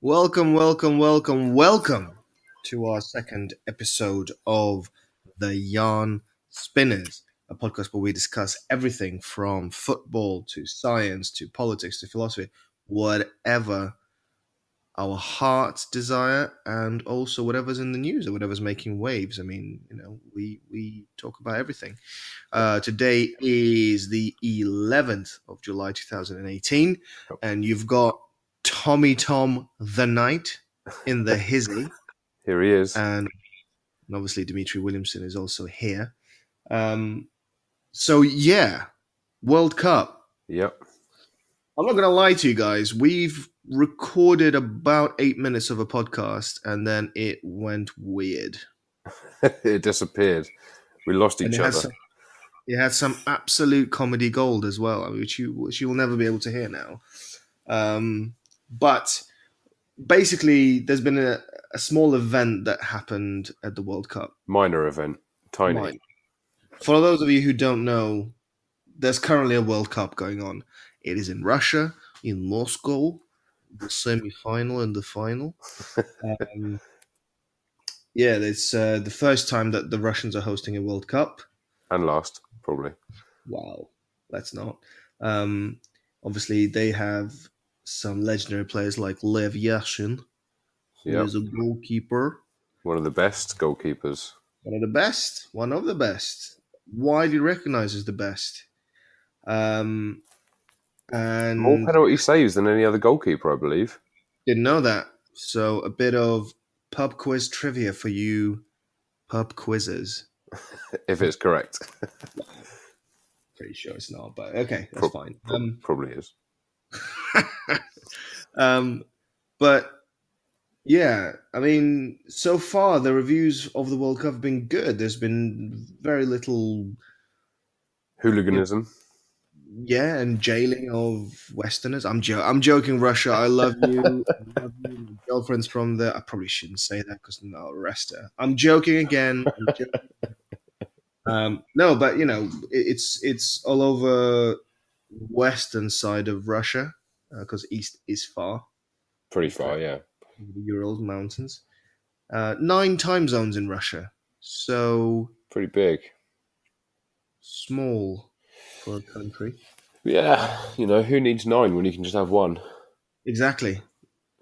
Welcome, welcome, welcome, welcome to our second episode of the Yarn Spinners, a podcast where we discuss everything from football to science to politics to philosophy, whatever our hearts desire, and also whatever's in the news or whatever's making waves. I mean, we talk about everything. Today is the 11th of July 2018, and you've got Tommy Tom the Knight in the hizzy, Here he is. and obviously Dimitri Williamson is also here. So yeah, World Cup. Yep. I'm not going to lie to you guys. We've recorded about 8 minutes of a podcast, and then it went weird. It disappeared. We lost And each other. It had some absolute comedy gold as well, which you will never be able to hear now. But basically, there's been a small event that happened at the World Cup. Minor event. Tiny. For those of you who don't know, there's currently a World Cup going on. It is in Russia, in Moscow, the semi-final and the final. Yeah, it's the first time that the Russians are hosting a World Cup. And last, probably. Wow, let's not. Obviously, they have some legendary players like Lev Yashin, who is a goalkeeper. One of the best goalkeepers. One of the best. One of the best. Widely recognized as the best. And more penalty saves than any other goalkeeper, I believe. Didn't know that. So a bit of pub quiz trivia for you pub quizzers. If it's correct. Pretty sure it's not, but okay, that's fine. Probably is. But yeah, I mean, so far the reviews of the World Cup have been good. There's been very little hooliganism. Yeah, and jailing of Westerners. I'm joking, Russia. I love you. I love you. My girlfriend's from there. I probably shouldn't say that because I'll arrest her. I'm joking again. No, but it's all over western side of Russia because east is far. Pretty far, yeah. The Ural Mountains. 9 time zones in Russia, so pretty big. Small for a country. Yeah, who needs 9 when you can just have 1? Exactly.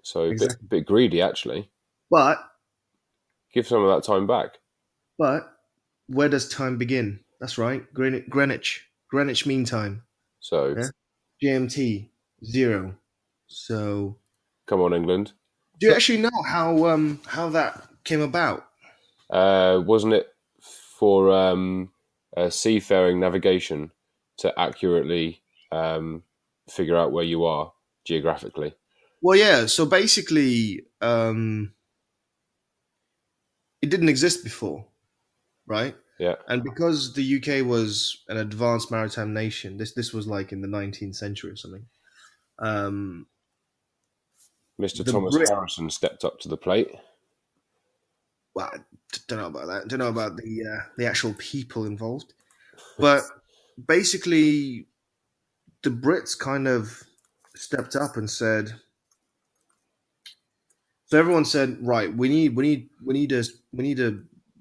So a bit greedy, actually. But give some of that time back. But where does time begin? That's right, Greenwich Mean Time. So GMT 0. So come on, England. Do you actually know how that came about? Wasn't it for seafaring navigation to accurately figure out where you are geographically? Well, yeah. So basically, it didn't exist before, right? Yeah. And because the UK was an advanced maritime nation, this was like in the 19th century or something. Mr. Thomas Harrison stepped up to the plate. Well, I don't know about that. I don't know about the actual people involved. But basically, the Brits kind of stepped up and said. So everyone said, right, we need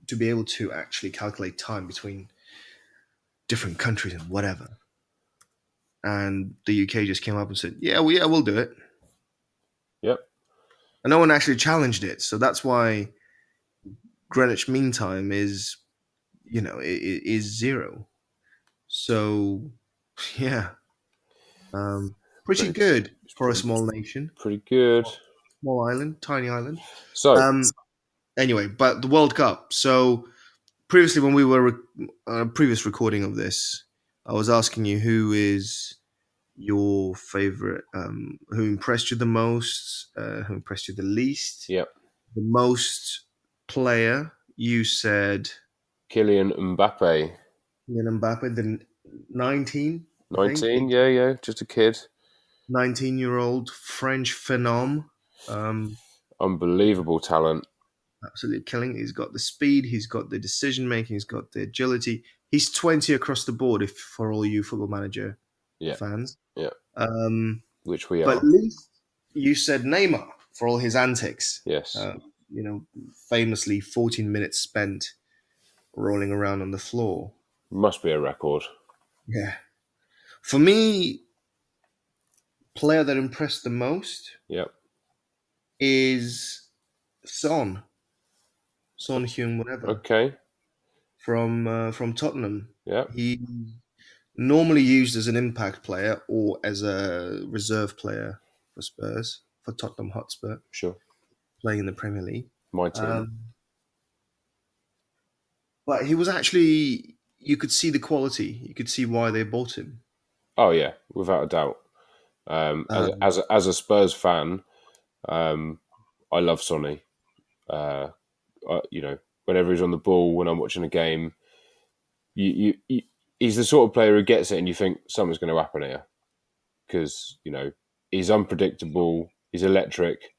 to be able to actually calculate time between different countries and whatever. And the UK just came up and said, yeah, we'll do it. Yep. And no one actually challenged it. So that's why Greenwich Mean Time is 0. So, yeah. Pretty good for a small nation. Pretty good. Small island, tiny island. So, anyway, but the World Cup. So, previously when we were previous recording of this, I was asking you who is your favorite, who impressed you the most, who impressed you the least. Yep. The most player, you said Kylian Mbappe. Kylian Mbappe, the 19? 19, yeah, just a kid. 19-year-old French phenom. Unbelievable talent. Absolutely killing. He's got the speed, he's got the decision making, he's got the agility. He's 20 across the board for all you Football Manager fans. Yeah. Which we are. But at least you said Neymar for all his antics. Yes. Famously 14 minutes spent rolling around on the floor. Must be a record. Yeah. For me, player that impressed the most Yep. is Son Heung, whatever. Okay. From Tottenham. Yeah. He normally used as an impact player or as a reserve player for Spurs, for Tottenham Hotspur, Sure. playing in the Premier League. My team. But he was actually, you could see the quality. You could see why they bought him. Oh yeah, without a doubt. As a Spurs fan, I love Sonny. Whenever he's on the ball, when I'm watching a game, he's the sort of player who gets it, and you think something's going to happen here because he's unpredictable, he's electric,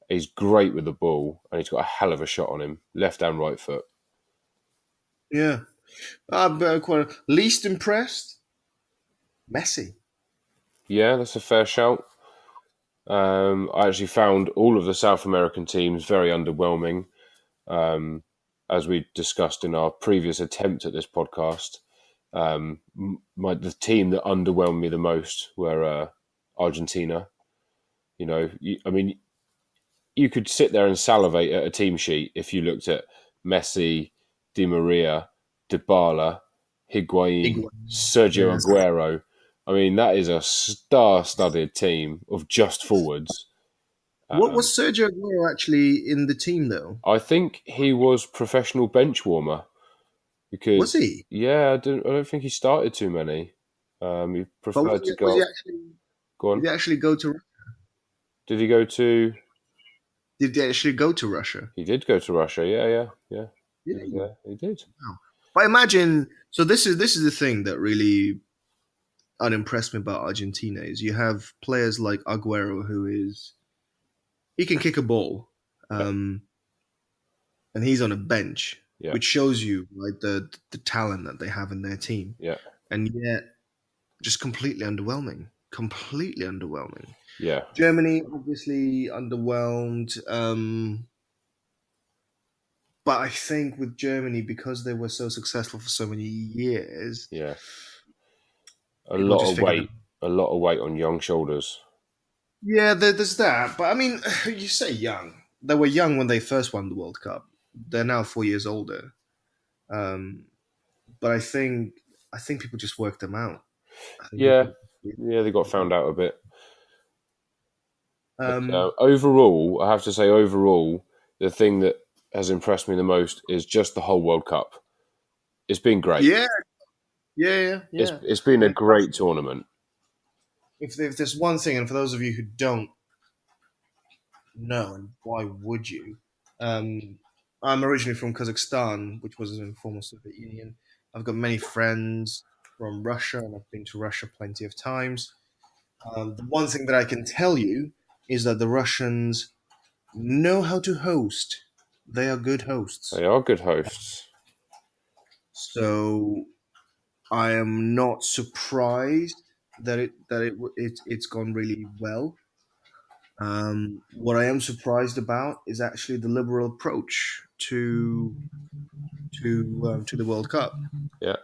he's great with the ball, and he's got a hell of a shot on him, left and right foot. Yeah, least impressed, Messi. Yeah, that's a fair shout. I actually found all of the South American teams very underwhelming. As we discussed in our previous attempt at this podcast, the team that underwhelmed me the most were Argentina. You could sit there and salivate at a team sheet if you looked at Messi, Di Maria, Dybala, Higuain, Sergio Aguero. I mean, that is a star-studded team of just forwards. What was Sergio Aguero actually in the team, though? I think he was professional bench warmer. Because, was he? Yeah, I don't think he started too many. He preferred to go. Go on. Did he actually go to Russia? Did he go to? Did he actually go to Russia? He did go to Russia. Yeah. Yeah, he did. Wow. But imagine. So this is the thing that really unimpressed me about Argentina is you have players like Aguero he can kick a ball, and he's on a bench, which shows you like the talent that they have in their team. Yeah, and yet just completely underwhelming. Yeah, Germany obviously underwhelmed, but I think with Germany because they were so successful for so many years, a lot of weight on young shoulders. Yeah, there's that. But I mean, you say young. They were young when they first won the World Cup. They're now 4 years older. But I think people just worked them out. They got found out a bit. Overall, I have to say, the thing that has impressed me the most is just the whole World Cup. It's been great. Yeah. It's been a great tournament. If there's one thing, and for those of you who don't know, and why would you? I'm originally from Kazakhstan, which was a former Soviet Union. I've got many friends from Russia, and I've been to Russia plenty of times. The one thing that I can tell you is that the Russians know how to host. They are good hosts. So I am not surprised that it's gone really well. What I am surprised about is actually the liberal approach to the World Cup. Yeah,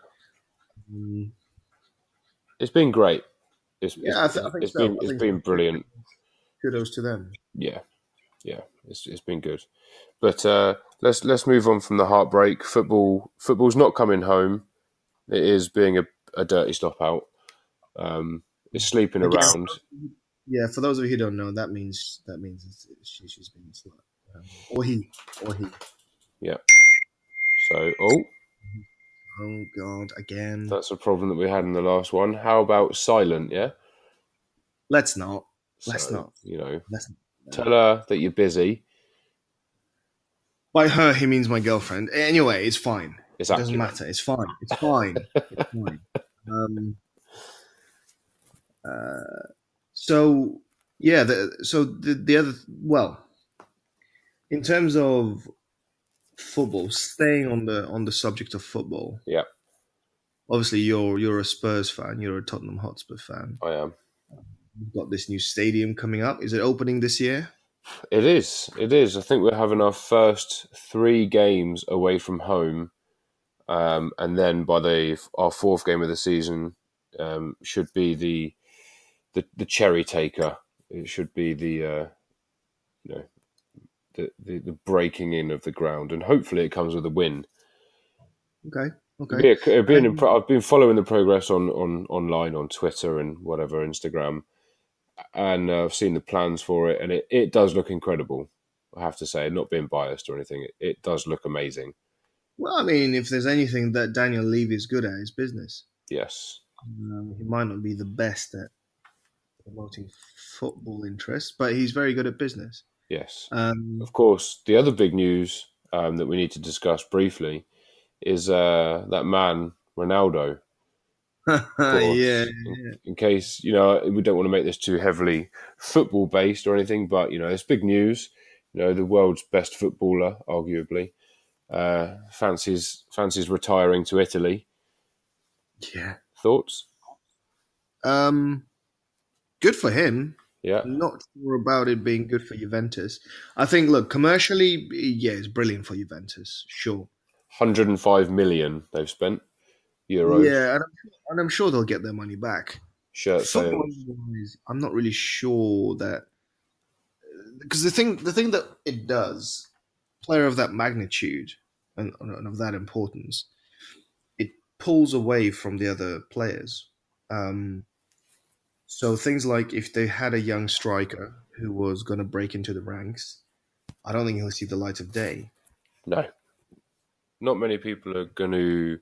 it's been great. I think so. It's been brilliant. Kudos to them. Yeah, it's been good. But let's move on from the heartbreak. Football's not coming home. It is being a dirty stop out. It's sleeping around. Yeah, for those of you who don't know, that means she's been slept. Or he. Yeah. So, oh God, again. That's a problem that we had in the last one. How about silent? Yeah. Let's not. Tell her that you're busy. By her, he means my girlfriend. Anyway, it's fine. It doesn't matter. It's fine. It's fine. So yeah. The other in terms of football, staying on the subject of football. Yeah. Obviously, you're a Spurs fan. You're a Tottenham Hotspur fan. I am. We've got this new stadium coming up. Is it opening this year? It is. It is. I think we're having our first 3 games away from home, and then by our fourth game of the season should be the cherry taker. It should be you know the breaking in of the ground, and hopefully it comes with a win. Okay, okay. I've been following the progress on online on Twitter and whatever Instagram, and I've seen the plans for it, and it does look incredible. I have to say, not being biased or anything, it does look amazing. Well, I mean, if there's anything that Daniel Levy is good at, it's business. Yes, He might not be the best at promoting football interests, but he's very good at business. yes. Um, Of course, the other big news that we need to discuss briefly is that man Ronaldo. Of yeah, course, in case we don't want to make this too heavily football based or anything, but it's big news. The world's best footballer, arguably, fancies retiring to Italy. yeah. Thoughts? Um, Good for him. Yeah, Not sure about it being good for Juventus. I think, look, commercially, yeah, it's brilliant for Juventus, sure. 105 million they've spent euros. Yeah, and I'm sure they'll get their money back. Shirt Football sales. wise, I'm not really sure that because the thing that it does, player of that magnitude and of that importance, it pulls away from the other players. Um, so things like if they had a young striker who was going to break into the ranks, I don't think he'll see the light of day. No, not many people are going to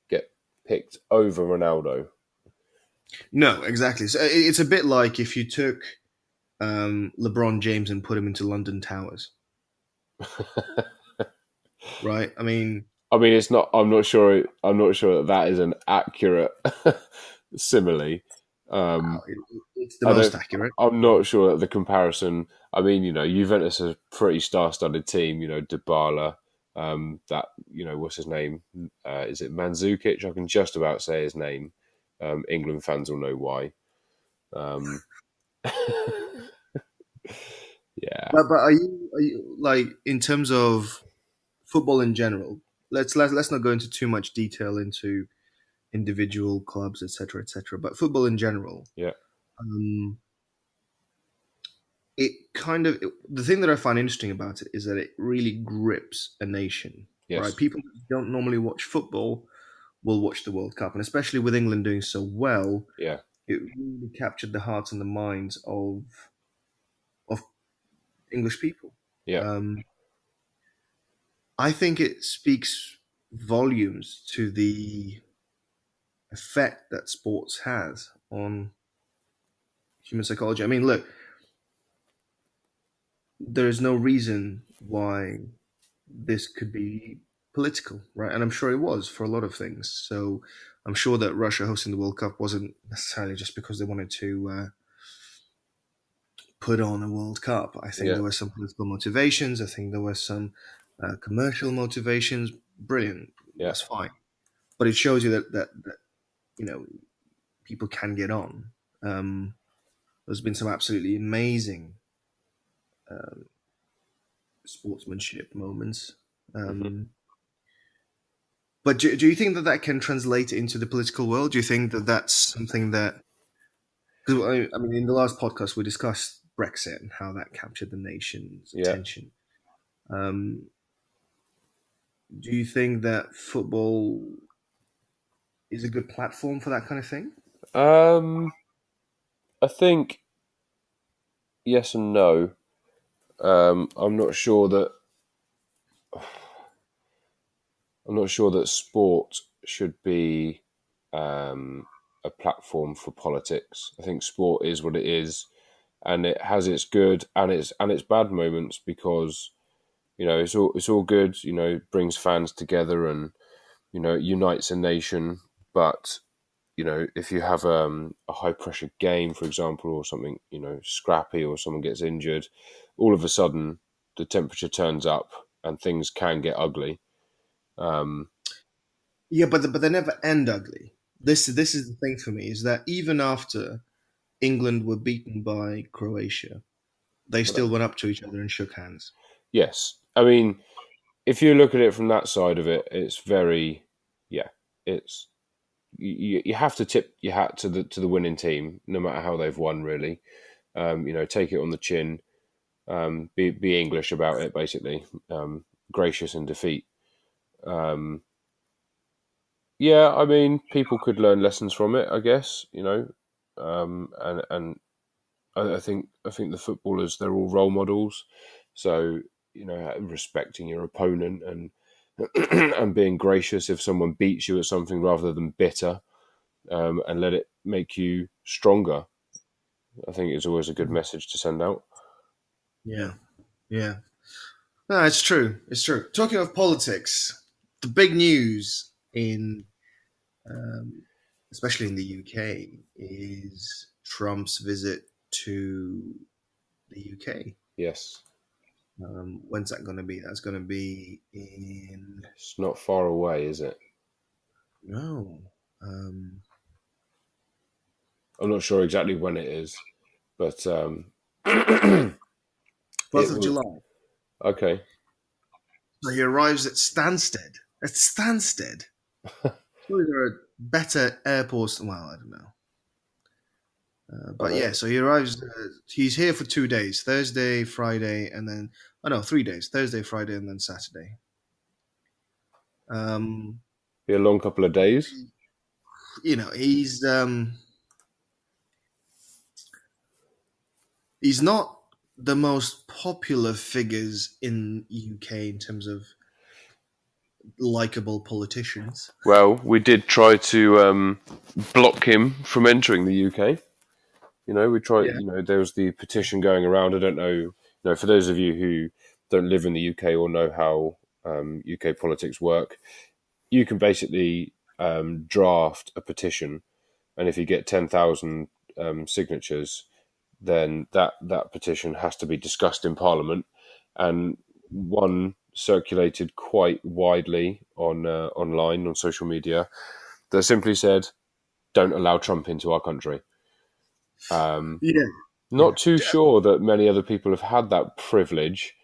get picked over Ronaldo. No, exactly. So it's a bit like if you took LeBron James and put him into London Towers, right? I mean, I mean, it's not. I'm not sure. I'm not sure that is an accurate simile. Um, it's the I most don't. accurate. I'm not sure that the comparison. I mean, Juventus is a pretty star-studded team. Dybala. That what's his name? Is it Mandzukic? I can just about say his name. England fans will know why. Um, yeah, But are you like in terms of football in general? Let's not go into too much detail into individual clubs, etc., etc. But football in general, yeah, um, the thing that I find interesting about it is that it really grips a nation. Right, yes, people who don't normally watch football will watch the World Cup, and especially with England doing so well, yeah, it really captured the hearts and the minds of English people. yeah. Um, I think it speaks volumes to the effect that sports has on human psychology. I mean, look, there is no reason why this could be political, right? And I'm sure it was for a lot of things. So I'm sure that Russia hosting the World Cup wasn't necessarily just because they wanted to put on a World Cup. I think Yeah, there were some political motivations. I think there were some commercial motivations. Brilliant, yeah. that's fine. But it shows you that you know people can get on. Um, there's been some absolutely amazing um, sportsmanship moments. Hmm. But do you think that that can translate into the political world? Do you think that that's something that? Because I mean, in the last podcast we discussed Brexit and how that captured the nation's Yeah. attention. Um, do you think that football is a good platform for that kind of thing? Um, I think yes and no. I'm not sure that sport should be um, a platform for politics. I think sport is what it is, and it has its good and its bad moments because it's all good. It brings fans together and unites a nation. But if you have a high pressure game, for example, or something scrappy, or someone gets injured, all of a sudden the temperature turns up and things can get ugly. Um, Yeah, but they never end ugly. This is the thing for me is that even after England were beaten by Croatia, they still went up to each other and shook hands. Yes. I mean, if you look at it from that side of it, it's very, yeah, it's you have to tip your hat to the winning team, no matter how they've won. Really, take it on the chin. Be English about it, basically. Gracious in defeat. Yeah, I mean, people could learn lessons from it, I guess. And I think the footballers, they're all role models. So respecting your opponent and and being gracious if someone beats you at something rather than bitter, and let it make you stronger. I think it's always a good message to send out. Yeah, yeah. No, it's true. It's true. Talking of politics, the big news um, especially in the UK, is Trump's visit to the UK. Yes, When's that going to be? That's going to be in it's not far away, is it? no, I'm not sure exactly when it is, but it 4th of will. July. Okay. So he arrives at Stansted. At Stansted. Surely there are better airports. Well, I don't know. But yeah, so he arrives. He's here for 2 days: Thursday, Friday, and then 3 days: Thursday, Friday, and then Saturday. Be a long couple of days. He's not the most popular figures in UK in terms of likable politicians. Well, we did try to block him from entering the UK. We tried. Yeah. There was the petition going around. I don't know. For those of you who don't live in the UK or know how UK politics work, you can basically draft a petition, and if you get 10,000 signatures, then that petition has to be discussed in Parliament, and one circulated quite widely online on social media that simply said, "Don't allow Trump into our country." Yeah. Not too sure that many other people have had that privilege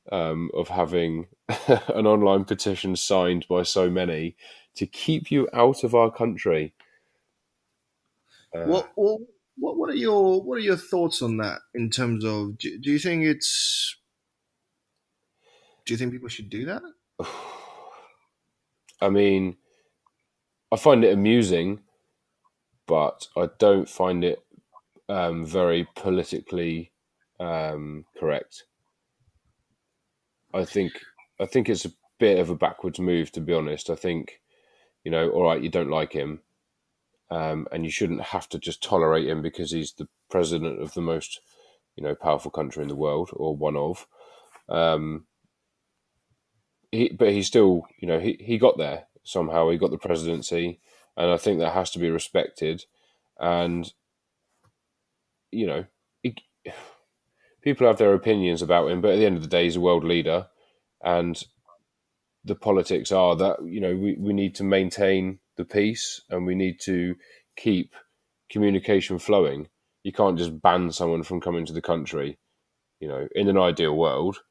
of having an online petition signed by so many to keep you out of our country. What are your thoughts on that in terms of do you think people should do that? I mean, I find it amusing, but I don't find it very politically correct. I think it's a bit of a backwards move, to be honest. I think, all right, you don't like him, and you shouldn't have to just tolerate him because he's the president of the most, powerful country in the world, or one of. But he still, he got there somehow. He got the presidency, and I think that has to be respected. And he, people have their opinions about him, but at the end of the day, he's a world leader, and the politics are that we need to maintain the peace and we need to keep communication flowing. You can't just ban someone from coming to the country. In an ideal world,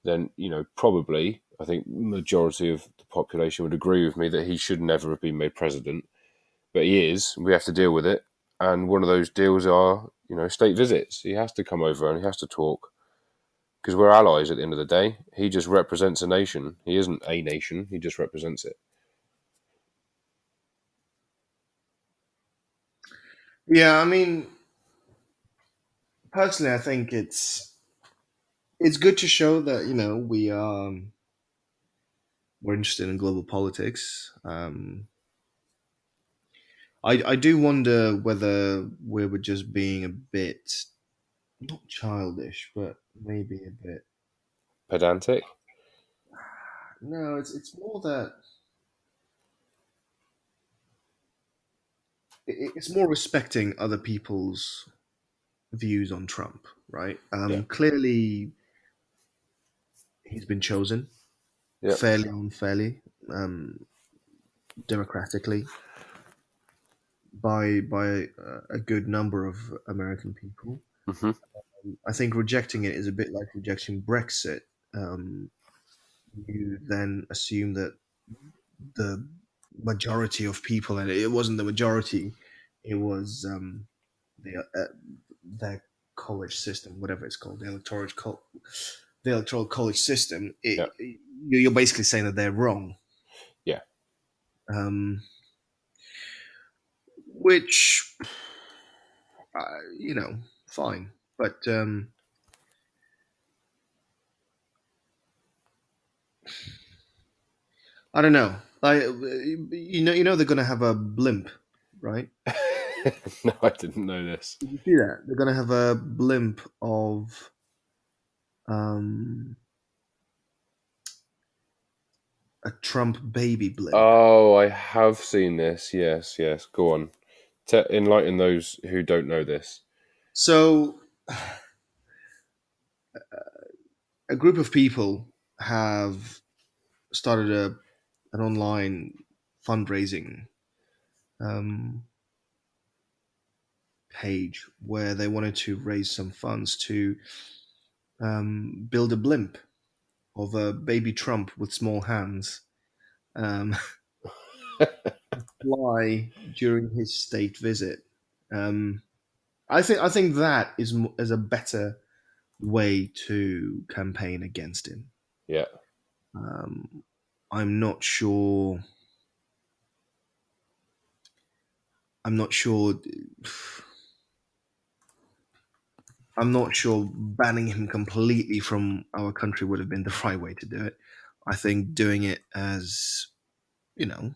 then probably I think majority of the population would agree with me that he should never have been made president, but he is. We have to deal with it, and one of those deals are state visits. He has to come over and he has to talk because we're allies at the end of the day. He just represents a nation. He isn't a nation. He just represents it. Yeah, I mean, personally, I think it's good to show that we're interested in global politics. I do wonder whether we were just being a bit not childish, but maybe a bit. Pedantic. No, it's more that it's more respecting other people's views on Trump, right? Yeah. Clearly, he's been chosen Yeah. fairly or unfairly, democratically by a good number of American people. Mm-hmm. I think rejecting it is a bit like rejecting Brexit. Um, you then assume that the majority of people, and it wasn't the majority, it was their college system, whatever it's called, the electoral college system. Yeah. You're basically saying that they're wrong, Yeah. um, which fine, but I don't know. They're going to have a blimp, right? No, I didn't know this. Did you see that? They're going to have a blimp of um, a Trump baby blimp. Oh, I have seen this. Yes, yes. Go on. Enlighten those who don't know this. So, a group of people have started an online fundraising um, page where they wanted to raise some funds to build a blimp of a baby Trump with small hands um, fly during his state visit. Um, I think that is a better way to campaign against him. Yeah. Um, I'm not sure. I'm not sure. I'm not sure banning him completely from our country would have been the right way to do it. I think doing it as, you know,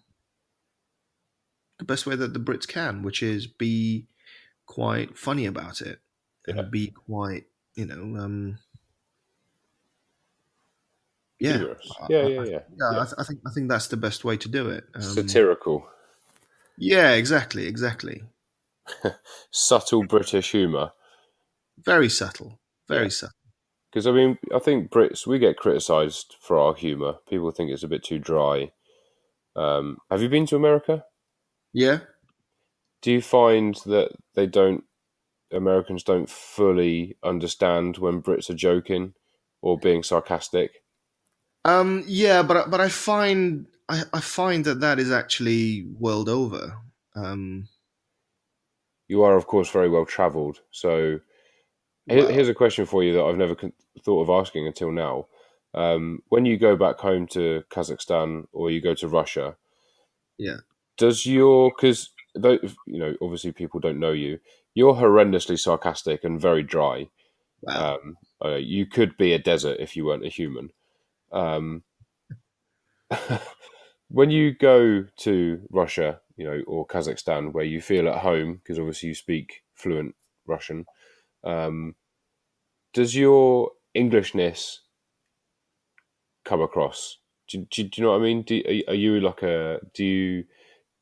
the best way that the Brits can, which is be quite funny about it Yeah. and be quite, you know, yeah, Humorous. Yeah. I think that's the best way to do it. Satirical. Yeah, exactly. Subtle British humour. Very subtle, Yeah. very subtle. Because, I mean, I think Brits, we get criticised for our humour. People think it's a bit too dry. Have you been to America? Yeah. Do you find that Americans don't fully understand when Brits are joking or being sarcastic? Yeah, but I find that is actually world over. Um, You are, of course, very well travelled. So well, here's a question for you that I've never thought of asking until now. When you go back home to Kazakhstan or you go to Russia, yeah. because obviously people don't know you, you're horrendously sarcastic and very dry. Wow. You could be a desert if you weren't a human. Um, when you go to Russia, or Kazakhstan, where you feel at home, because obviously you speak fluent Russian, um, does your Englishness come across? Do you know what I mean? Are you like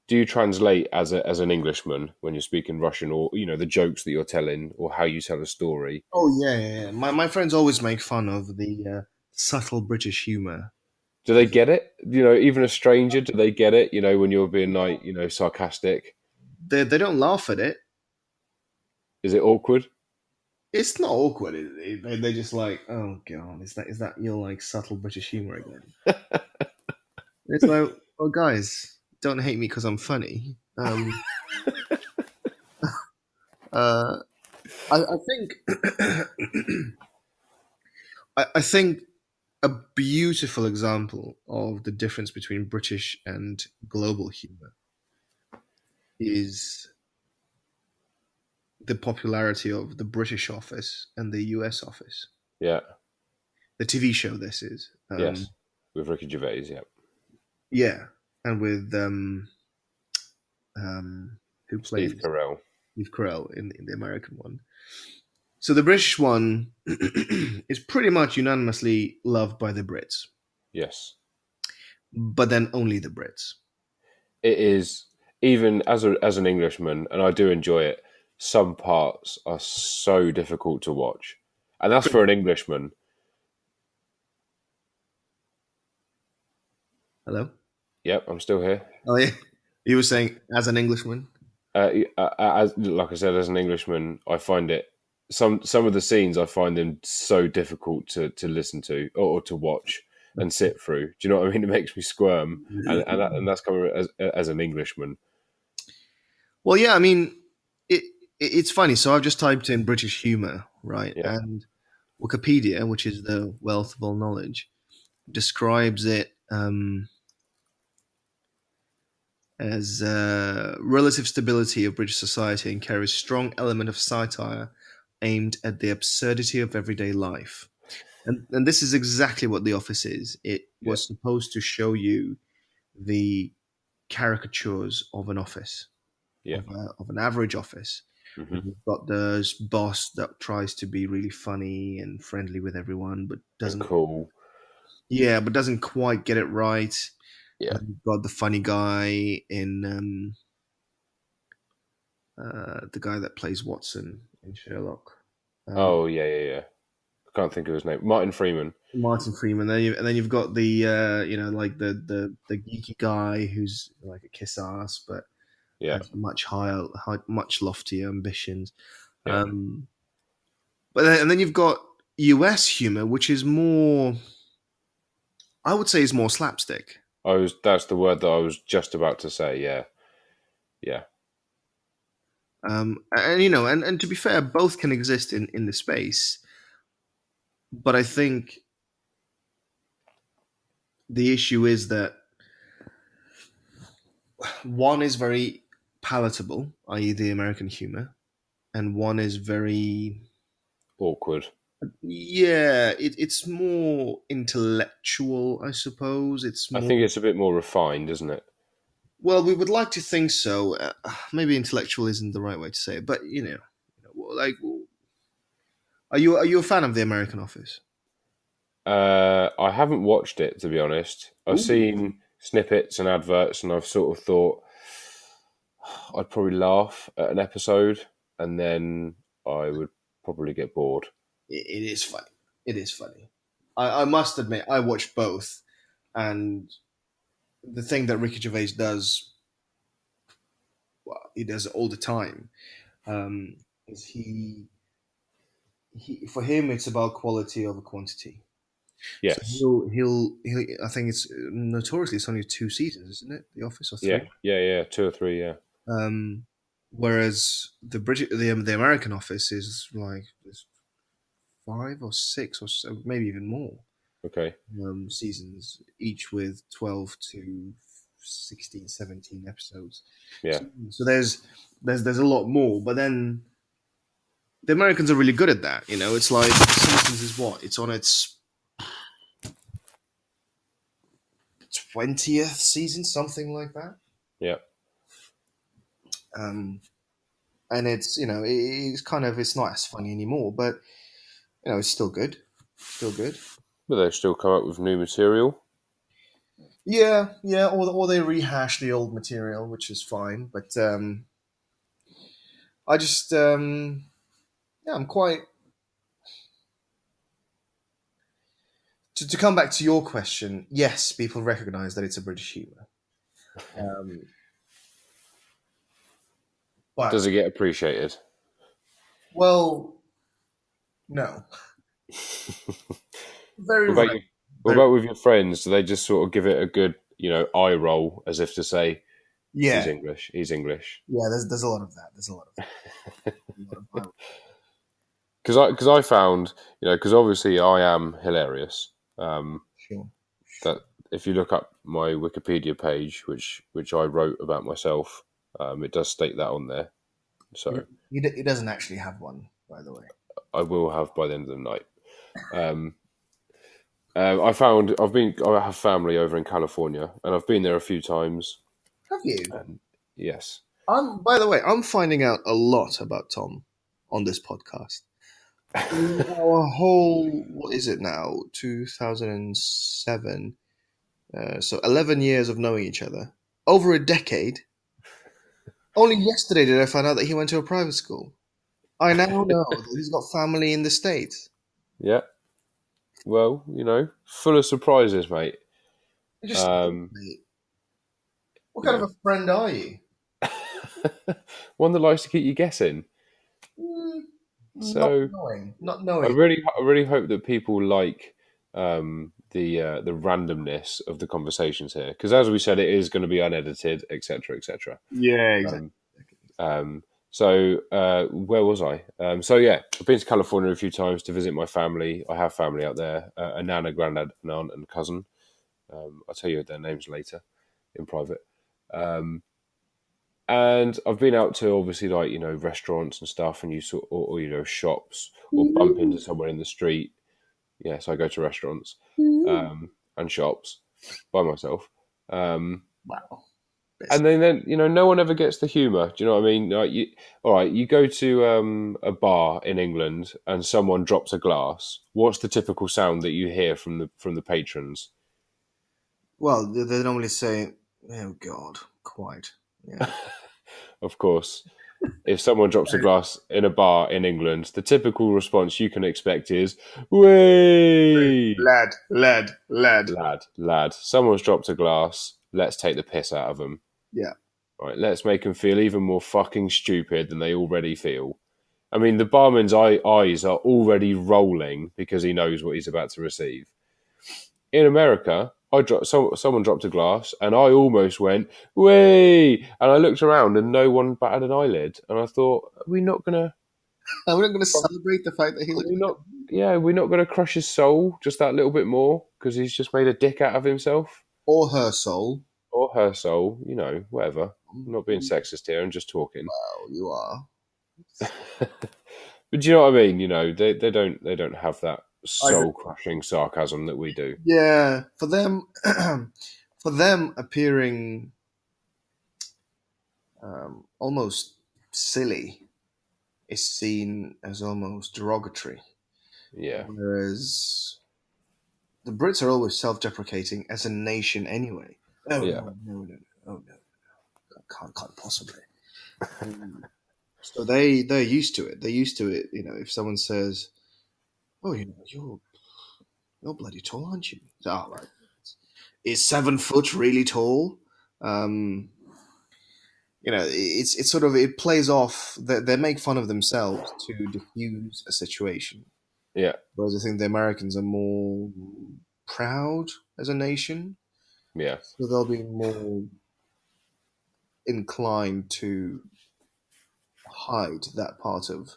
do you translate as an Englishman when you're speaking Russian, or the jokes that you're telling, or how you tell a story? Oh yeah. My friends always make fun of the subtle British humor. Do they get it? Even a stranger, do they get it? When you're being like, sarcastic, They don't laugh at it. is it awkward? It's not awkward. They just like, oh god, is that your like subtle British humor again? It's like, oh guys, don't hate me because I'm funny. Uh, I think I think a beautiful example of the difference between British and global humor is the popularity of the British office and the US office. Yeah. The TV show this is. Yes. With Ricky Gervais. Yeah. Yeah, and with who Steve plays Carell. Steve Carell in the American one. So the British one is pretty much unanimously loved by the Brits, Yes. but then only the Brits. It is, even as an Englishman, and I do enjoy it. Some parts are so difficult to watch, and that's for an Englishman. Hello. Yep, I'm still here. Oh yeah, you were saying as an Englishman. Like I said, as an Englishman, I find it some of the scenes I find them so difficult to listen to or to watch and sit through. Do you know what I mean? It makes me squirm, and that's coming as an Englishman. Well, yeah, I mean, it's funny. So I've just typed in British humor, right? Yeah, And Wikipedia, which is the wealth of all knowledge, describes it as relative stability of British society and carries strong element of satire aimed at the absurdity of everyday life. And this is exactly what The Office is. It yeah, was supposed to show you the caricatures of an office, yeah. of an average office. Hmm. And you've got this boss that tries to be really funny and friendly with everyone, but And doesn't. cool. Yeah, but doesn't quite get it right. Yeah. And then you've got the funny guy in the guy that plays Watson in Sherlock. Oh yeah, yeah, yeah. I can't think of his name. Martin Freeman. Martin Freeman. And then you've got the like the geeky guy who's like a kiss ass, but Yeah, has much loftier ambitions. yeah. Um, and then you've got US humor, which is more, I would say, is more slapstick. That's the word that I was just about to say. Yeah, yeah, And and to be fair, both can exist in the space. But I think the issue is that one is very palatable, i.e., the American humor, and one is very, awkward. yeah, it's more intellectual, I suppose. It's I more, think it's a bit more refined, isn't it? well, we would like to think so. Maybe intellectual isn't the right way to say it, but like, are you a fan of the American Office? I haven't watched it, to be honest. I've Ooh. seen snippets and adverts, and I've sort of thought I'd probably laugh at an episode, and then I would probably get bored. It is funny. It is funny. I must admit, I watched both, and the thing that Ricky Gervais does, well, he does it all the time, is he for him it's about quality over quantity. So Yes. he'll I think it's notoriously it's only 2 seasons, isn't it? The Office, or Yeah. three. Yeah. Yeah. 2 or 3. Yeah. Um, whereas the American Office is like there's 5 or 6 or so, maybe even more Okay. seasons, each with 12 to 16, 17 episodes. Yeah. So there's a lot more, but then the Americans are really good at that. It's like Simpsons is what? It's on its 20th season, something like that. Yeah. Um, and it's it's kind of it's not as funny anymore, but it's still good, still good. But they still come up with new material. Yeah, yeah, or they rehash the old material, which is fine. But I just yeah, I'm quite to come back to your question. Yes, people recognise that it's a British humour, um, but Does it get appreciated? well, no, very What about right. you? What about with your friends? Do they just sort of give it a good, eye roll as if to say, "He's Yeah, English. He's English." yeah. There's a lot of that. There's a lot of that. A lot of Because I found, because obviously I am hilarious. sure. That if you look up my Wikipedia page, which I wrote about myself, it does state that on there. So He doesn't actually have one, by the way. I will have by the end of the night. Um, I have family over in California, and I've been there a few times. Have you? And yes, By the way, I'm finding out a lot about Tom on this podcast. In our whole, what is it now? 2007. So 11 years of knowing each other. Over a decade. Only yesterday did I find out that he went to a private school. I now know that he's got family in the States. yeah. Well, full of surprises, mate. Just, Um, mate, what you kind know, of a friend are you? one that likes to keep you guessing. Mm, Not So knowing, not I knowing. really hope that people like the randomness of the conversations here, because as we said, it is going to be unedited, etc., etc. Yeah, exactly. Um, where was I? So yeah, I've been to California a few times to visit my family. I have family out there, a nana, granddad, an aunt, and cousin. I'll tell you their names later in private. And I've been out to obviously like restaurants and stuff, and you sort or shops, or bump into someone in the street. Yes, I go to restaurants and shops by myself. Wow. And then no one ever gets the humour. Do you know what I mean? Like all right, you go to a bar in England and someone drops a glass. What's the typical sound that you hear from the patrons? Well, they normally say, "Oh God, quite." Yeah. Of course, if someone drops a glass in a bar in England, the typical response you can expect is "Way, Lad. lad! Someone's dropped a glass. Let's take the piss out of them. Yeah. Right? Let's make them feel even more fucking stupid than they already feel." I mean, the barman's eyes are already rolling because he knows what he's about to receive. In America, someone dropped a glass, and I almost went "Way!" And I looked around, and no one batted an eyelid. And I thought, are we not gonna? And we're not going to celebrate the fact that he Are looks. we not? Yeah, we're not gonna crush his soul just that little bit more because he's just made a dick out of himself Or her soul. or her soul. Whatever. I'm not being Wow, sexist here. I'm just talking. you are. But do you know what I mean? They don't have that I agree. soul crushing sarcasm that we do. Yeah, for them, for them appearing almost silly is seen as almost derogatory, Yeah, whereas the Brits are always self-deprecating as a nation anyway. Oh yeah, no, no, no, no, oh no, can't possibly. So they're used to it. They're used to it. If someone says, "Oh, you're bloody tall, aren't you?" Oh, right. Is 7 foot really tall? Um, it's sort of it plays off. They make fun of themselves to diffuse a situation. yeah, Whereas I think the Americans are more proud as a nation, yeah, so they'll be more inclined to hide that part of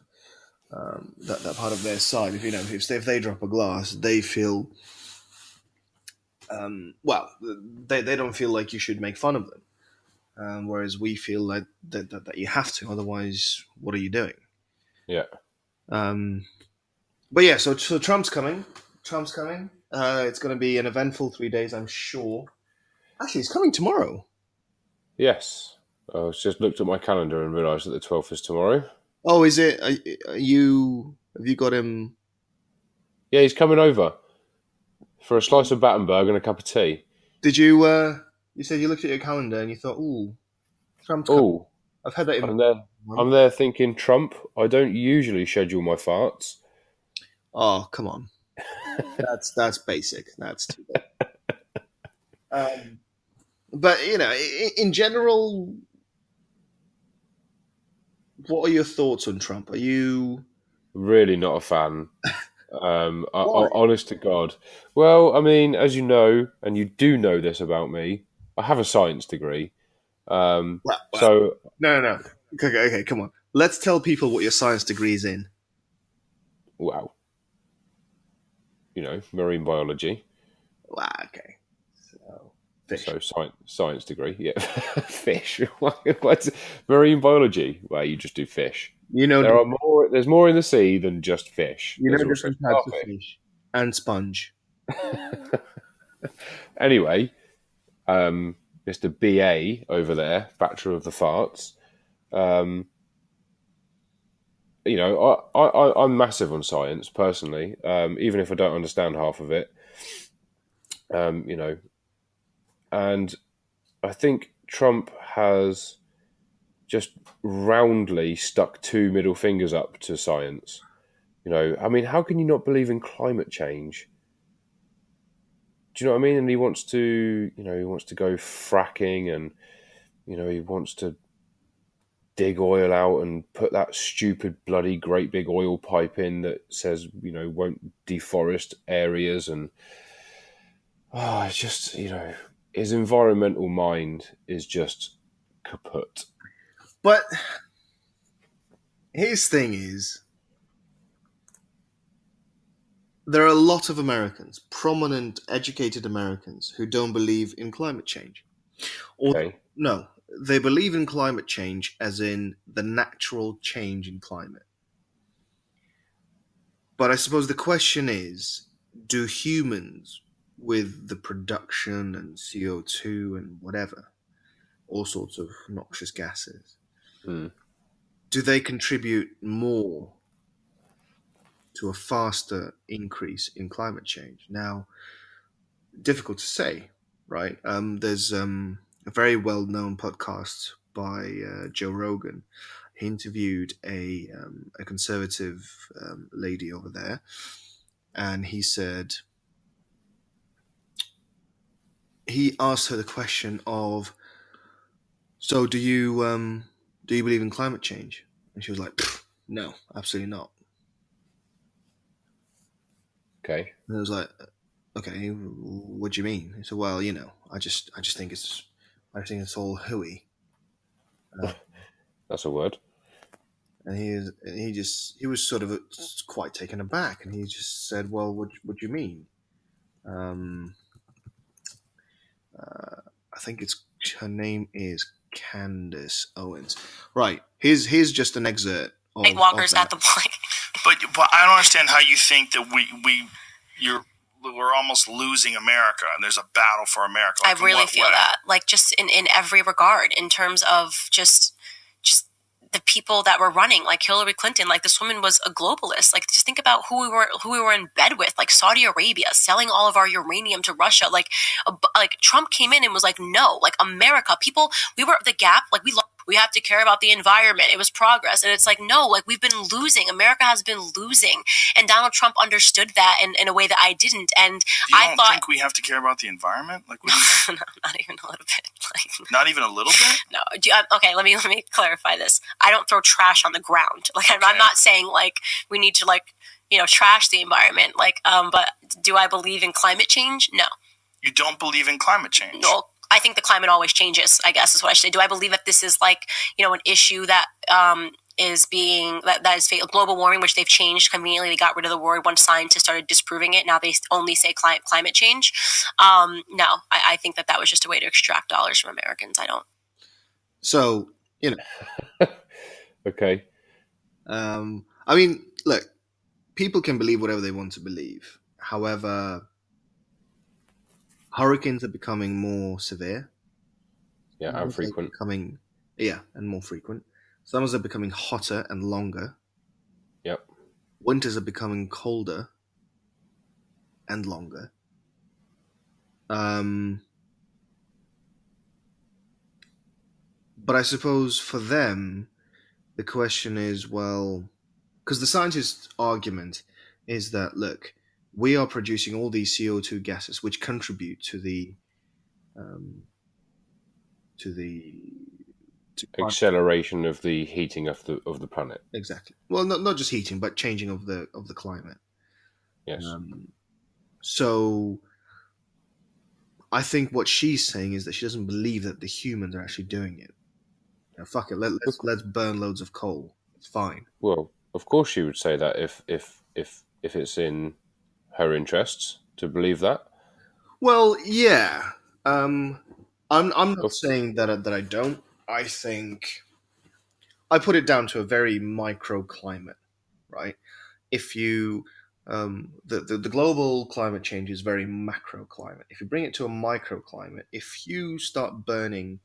that part of their side. If they drop a glass, they feel well. They don't feel like you should make fun of them. Whereas we feel like that you have to, otherwise, what are you doing? yeah. Um, but yeah, so Trump's coming. Trump's coming. It's going to be an eventful 3 days, I'm sure. Actually, it's coming tomorrow. Yes. I was just looked at my calendar and realised that the 12th is tomorrow. Oh, is it? Are you? Have you got him? Yeah, he's coming over for a slice of Battenberg and a cup of tea. Did you? You said you looked at your calendar and you thought, "Ooh, Trump's coming." Oh, I've had that in I'm there. month. I'm there thinking Trump. I don't usually schedule my farts. Oh, come on. That's basic. That's too bad. But in general, what are your thoughts on Trump? Are you? Really not a fan. Why? Honest to God. Well, I mean, as you know, and you do know this about me, I have a science degree. Well, So, no. Okay, come on. Let's tell people what your science degree is in. wow, marine biology. Wow, okay. So, fish. So science degree, yeah. Fish. What's marine biology? Well, you just do fish. You know, There are more. There's more in the sea than just fish. you There's know also different types of starfish. fish and sponge. Anyway, Mr. BA over there, Bachelor of the Farts. Um, I'm massive on science personally, even if I don't understand half of it. Um, you know, and I think Trump has just roundly stuck two middle fingers up to science. I mean, how can you not believe in climate change? Do you know what I mean? And he wants to go fracking, and he wants to dig oil out and put that stupid bloody great big oil pipe in that says, won't deforest areas. And it's just, his environmental mind is just kaput. But his thing is, there are a lot of Americans, prominent, educated Americans, who don't believe in climate change. Okay. No, they believe in climate change as in the natural change in climate. But I suppose the question is, do humans, with the production and CO2 and whatever, all sorts of noxious gases, do they contribute more to a faster increase in climate change? Now, difficult to say, right? There's a very well-known podcast by Joe Rogan. He interviewed a conservative lady over there, and he asked her the question of, so do you believe in climate change? And she was like, no, absolutely not. Okay. And I was like, okay, what do you mean? He said, well, I just think it's all hooey. That's a word. And he was sort of quite taken aback, and he just said, well, what do you mean? I think her name is Candace Owens. Right. Here's just an excerpt of Walker's at the point. But I don't understand how you think that we're almost losing America, and there's a battle for America. I really feel that, like, just in every regard, in terms of just the people that were running, like Hillary Clinton. Like, this woman was a globalist. Like, just think about who we were in bed with, like Saudi Arabia, selling all of our uranium to Russia. Like Trump came in and was like, no, like, America, people, we were the gap. Like, we have to care about the environment. It was progress. And it's like, no, like, we've been losing. America has been losing. And Donald Trump understood that in a way that I didn't. And I thought, think we have to care about the environment? Like, what do you no, not even a little bit. Like, not even a little bit? No. Okay, let me clarify this. I don't throw trash on the ground. Like, okay. I'm not saying, like, we need to, like, trash the environment. Like, but do I believe in climate change? No. You don't believe in climate change? No. I think the climate always changes, I guess is what I should say. Do I believe that this is, like, an issue that is being, that is global warming, which they've changed conveniently. They got rid of the word once scientists started disproving it. Now they only say climate change. No, I think that was just a way to extract dollars from Americans. I don't. So, Okay. I mean, look, people can believe whatever they want to believe. However, hurricanes are becoming more severe. Yeah, and frequent. And more frequent. Summers are becoming hotter and longer. Yep. Winters are becoming colder and longer. But I suppose for them, the question is, well, because the scientists' argument is that, look, we are producing all these CO2 gases which contribute to the acceleration of the heating of the planet. Exactly. Well, not just heating, but changing of the climate. Yes. So I think what she's saying is that she doesn't believe that the humans are actually doing it. Fuck it. Let's burn loads of coal. It's fine. Well, of course she would say that if it's in her interests to believe that. Well, yeah. I'm not saying that I don't. I think I put it down to a very microclimate, right? If you the global climate change is very macro climate. If you bring it to a microclimate, if you start burning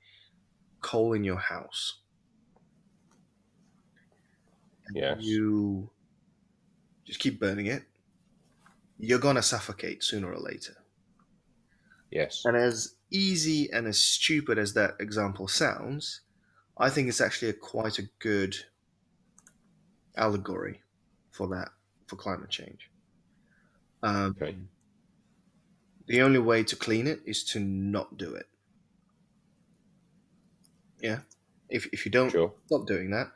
coal in your house, yes, you just keep burning it, you're gonna suffocate sooner or later. Yes. And as easy and as stupid as that example sounds, I think it's actually quite a good allegory for climate change. Okay. The only way to clean it is to not do it. Yeah. If you don't Sure. stop doing that,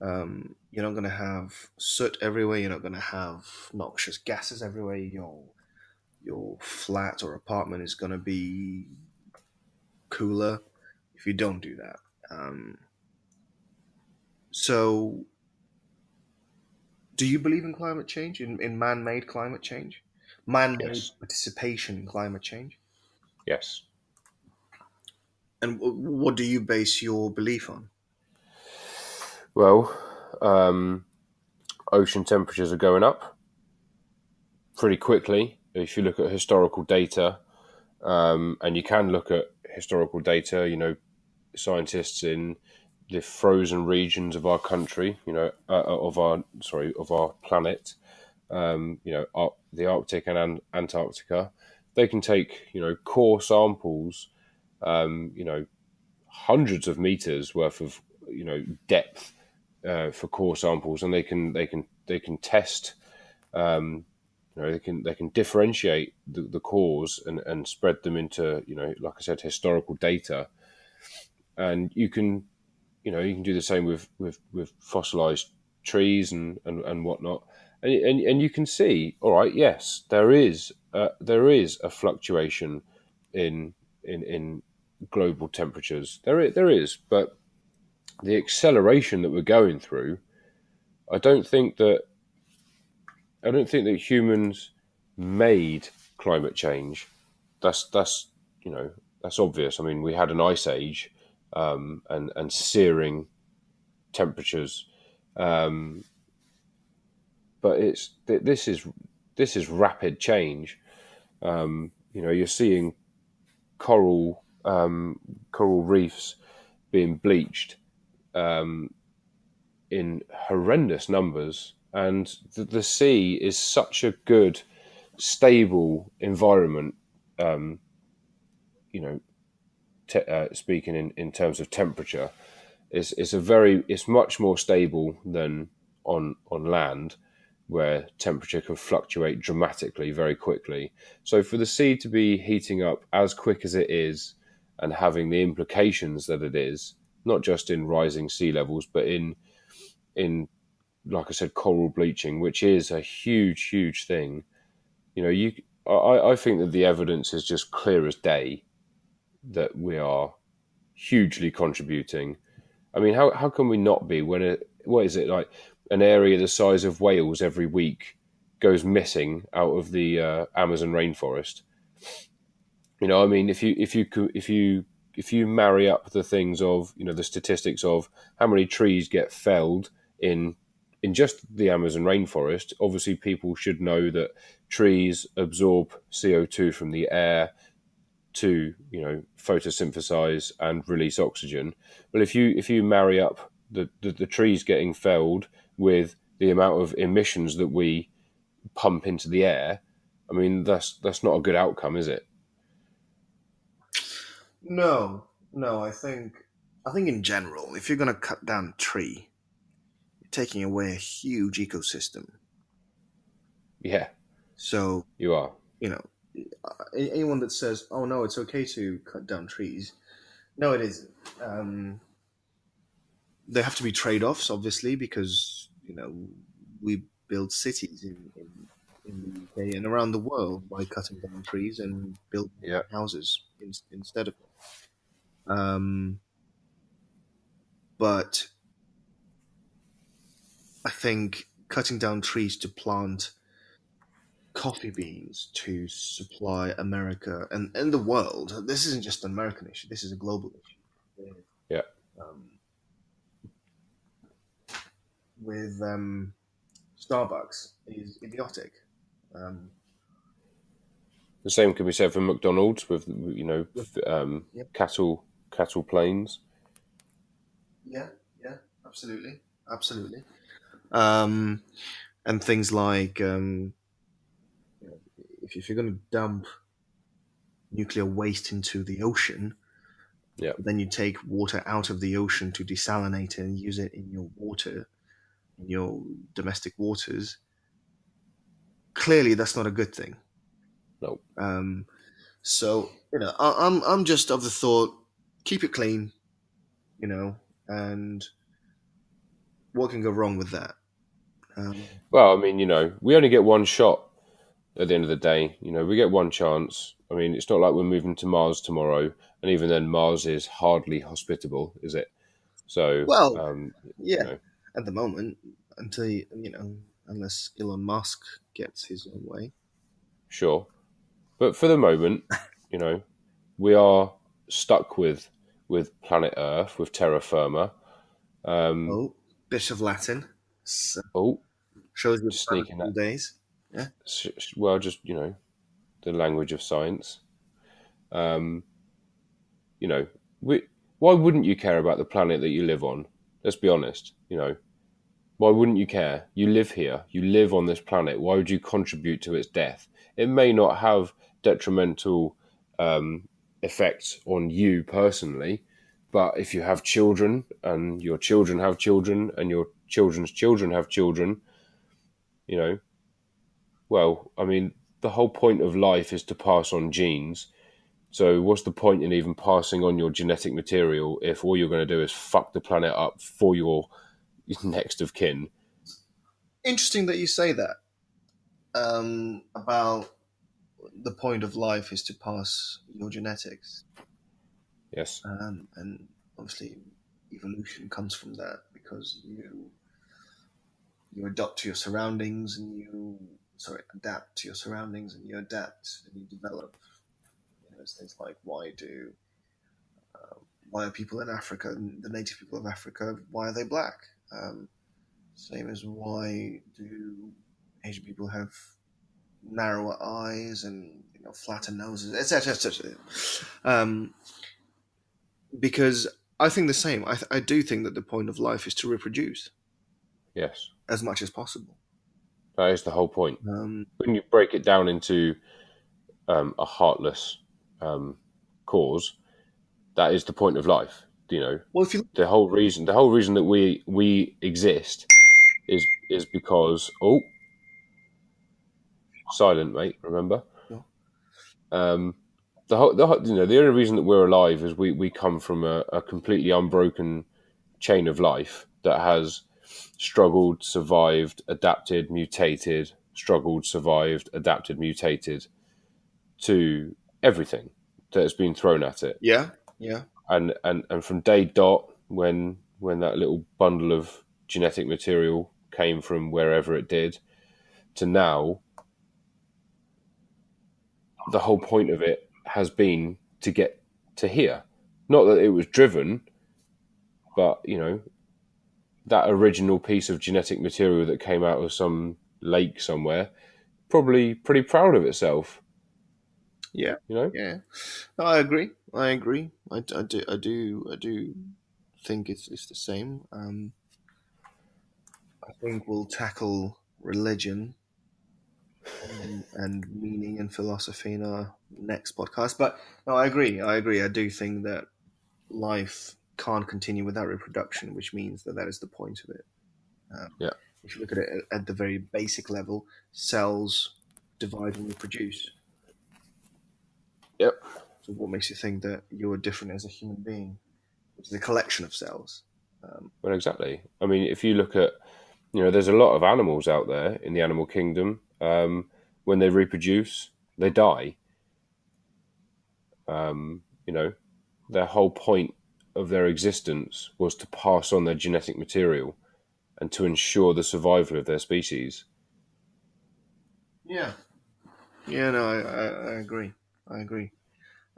you're not going to have soot everywhere. You're not going to have noxious gases everywhere. Your flat or apartment is going to be cooler if you don't do that. So, do you believe in climate change, in man-made climate change, man-made Yes. participation in climate change? Yes. And what do you base your belief on? Well, ocean temperatures are going up pretty quickly. If you look at historical data, and you can look at historical data, scientists in the frozen regions of our country, of our planet, the Arctic and Antarctica, they can take, core samples, hundreds of meters worth of, depth for core samples, and they can test, they can differentiate the cores and spread them into, like I said, historical data, and you can do the same with fossilized trees and whatnot, and you can see, all right, yes, there is a fluctuation in global temperatures. There is, but the acceleration that we're going through, I don't think that humans made climate change. That's obvious. I mean, we had an ice age, and searing temperatures, but this is rapid change. You're seeing coral reefs being bleached in horrendous numbers, and the sea is such a good, stable environment. Speaking in terms of temperature, it's much more stable than on land, where temperature can fluctuate dramatically very quickly. So for the sea to be heating up as quick as it is, and having the implications that it is, not just in rising sea levels, but in like I said, coral bleaching, which is a huge thing. I think that the evidence is just clear as day that we are hugely contributing. I mean, how can we not be when what is it, like an area the size of Wales every week goes missing out of the Amazon rainforest? I mean, if you marry up the things of, the statistics of how many trees get felled in just the Amazon rainforest, obviously people should know that trees absorb CO2 from the air to, photosynthesize and release oxygen. But if you marry up the trees getting felled with the amount of emissions that we pump into the air, I mean, that's not a good outcome, is it? No. I think in general, if you're going to cut down a tree, you're taking away a huge ecosystem. Yeah, So you are. Anyone that says, "Oh no, it's okay to cut down trees," no, it isn't. There have to be trade-offs, obviously, because we build cities in the UK and around the world by cutting down trees and building Yeah. houses instead of it. But I think cutting down trees to plant coffee beans to supply America and the world. This isn't just an American issue. This is a global issue. Yeah. With Starbucks is idiotic. The same can be said for McDonald's with Yep. cattle planes. Yeah, absolutely. And things like if you're going to dump nuclear waste into the ocean, Yeah. then you take water out of the ocean to desalinate it and use it in your water, in your domestic waters. Clearly, that's not a good thing. No. So I'm just of the thought, keep it clean. and what can go wrong with that? Well, I mean, we only get one shot at the end of the day. We get one chance. I mean, it's not like we're moving to Mars tomorrow, and even then, Mars is hardly hospitable, is it? So, Well, yeah, at the moment, until unless Elon Musk gets his own way. Sure, but for the moment, we are stuck with planet Earth, with terra firma. Bit of Latin. So, shows you sneaking that days. Yeah. Well, just the language of science. Why wouldn't you care about the planet that you live on? Let's be honest. Why wouldn't you care? You live here. You live on this planet. Why would you contribute to its death? It may not have detrimental effects on you personally, but if you have children and your children have children and your children's children have children, well, I mean, the whole point of life is to pass on genes. So what's the point in even passing on your genetic material if all you're going to do is fuck the planet up for your next of kin? Interesting that you say that about the point of life is to pass your genetics. Yes. And obviously evolution comes from that because you adapt to your surroundings and adapt to your surroundings and you adapt and you develop. There's things like why are people in Africa, the native people of Africa, why are they black? Same as why do Asian people have narrower eyes and flatter noses, etc., etc. Because I think the same. I do think that the point of life is to reproduce. Yes. As much as possible. That is the whole point. When you break it down into a heartless cause, that is the point of life. Well, if you the whole reason that we exist is because silent, mate. Remember, the only reason that we're alive is we come from a completely unbroken chain of life that has struggled, survived, adapted, mutated, struggled, survived, adapted, mutated to everything that has been thrown at it. Yeah. And from day dot, when that little bundle of genetic material came from wherever it did, to now, the whole point of it has been to get to here. Not that it was driven, but that original piece of genetic material that came out of some lake somewhere, probably pretty proud of itself. Yeah. Yeah. No, I agree. I do think it's the same. I think we'll tackle religion and meaning and philosophy in our next podcast. But no, I agree. I do think that life can't continue without reproduction, which means that is the point of it. If you look at it at the very basic level, cells divide and reproduce. Yep. So what makes you think that you're different as a human being? It's a collection of cells. Well, exactly. I mean, if you look at, there's a lot of animals out there in the animal kingdom. When they reproduce, they die. Their whole point of their existence was to pass on their genetic material and to ensure the survival of their species. Yeah. Yeah, no, I agree.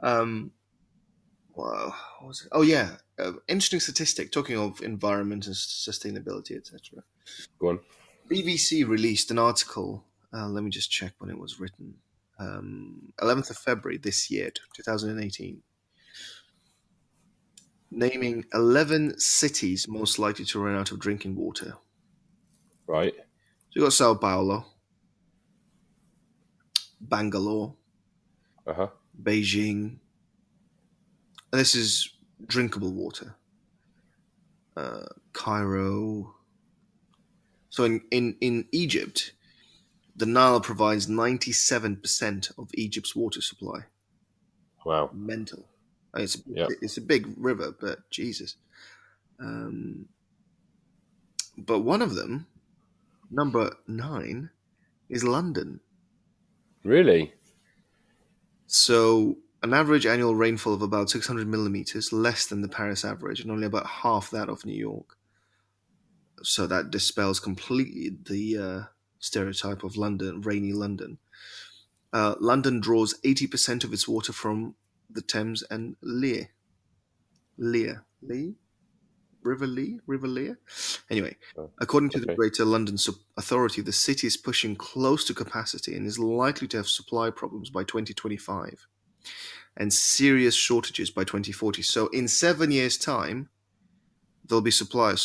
Well, what was it? Oh, yeah. Interesting statistic, talking of environment and sustainability, etc. Go on. BBC released an article. Let me just check when it was written. 11th of February this year, 2018. Naming 11 cities most likely to run out of drinking water. Right. So you got Sao Paulo, Bangalore, Beijing. And this is drinkable water. Cairo. So in Egypt, the Nile provides 97% of Egypt's water supply. Wow. Mental. It's a big river, but Jesus. But one of them, number 9, is London. Really? So an average annual rainfall of about 600 millimeters, less than the Paris average, and only about half that of New York. So that dispels completely the stereotype of London, rainy London. London draws 80% of its water from the Thames and River Lear. Anyway, according to the Okay. Greater London Authority, the city is pushing close to capacity and is likely to have supply problems by 2025 and serious shortages by 2040. So in 7 years' time, there'll be supply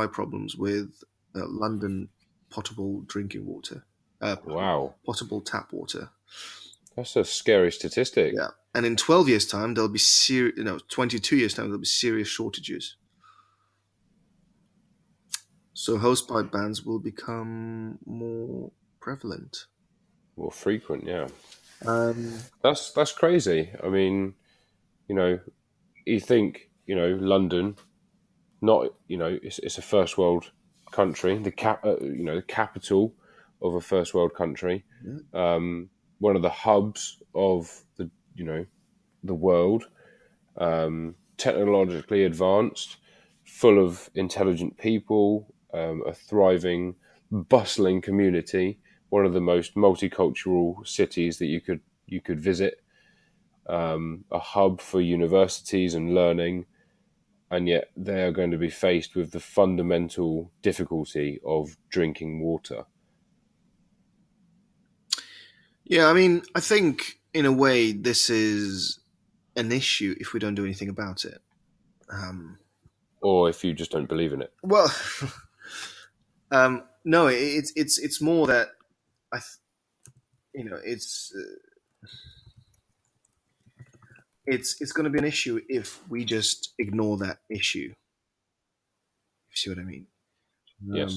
problems with London potable drinking water, Wow. potable tap water. That's a scary statistic. Yeah, and in 12 years' time, there'll be 22 years' time, there'll be serious shortages. So hosepipe bans will become more prevalent. More frequent, yeah. Um, That's crazy. I mean, you think, London, not, it's a first world country, the capital of a first world country, one of the hubs of the world, technologically advanced, full of intelligent people, a thriving, bustling community, one of the most multicultural cities that you could visit, a hub for universities and learning, and yet they are going to be faced with the fundamental difficulty of drinking water. yeah, I mean, I think in a way this is an issue if we don't do anything about it. Or if you just don't believe in it. Well, no, it's more that it's going to be an issue if we just ignore that issue. You see what I mean? Yes.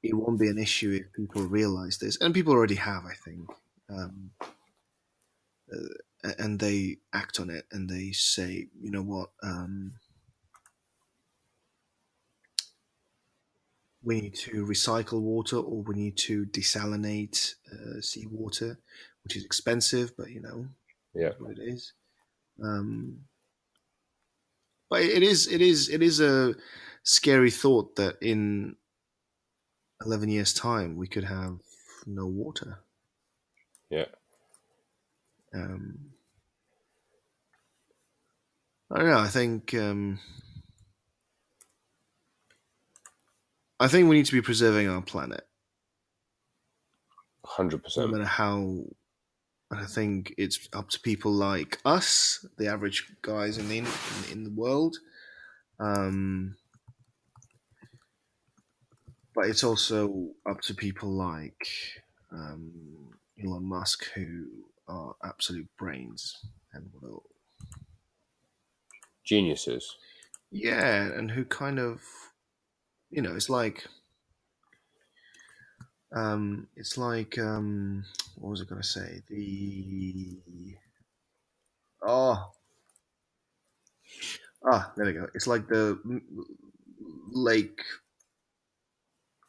It won't be an issue if people realize this, and people already have, I think, and they act on it, and they say, you know what, we need to recycle water, or we need to desalinate seawater, which is expensive, but Yeah. what it is. But it is a scary thought that in 11 years' time we could have no water. Yeah. I don't know. I think we need to be preserving our planet, 100%. no matter how. I think it's up to people like us, the average guys in the world. But it's also up to people like Elon Musk, who are absolute brains and will, Geniuses. yeah, and who kind of, it's like, what was I going to say? There we go. It's like the Lake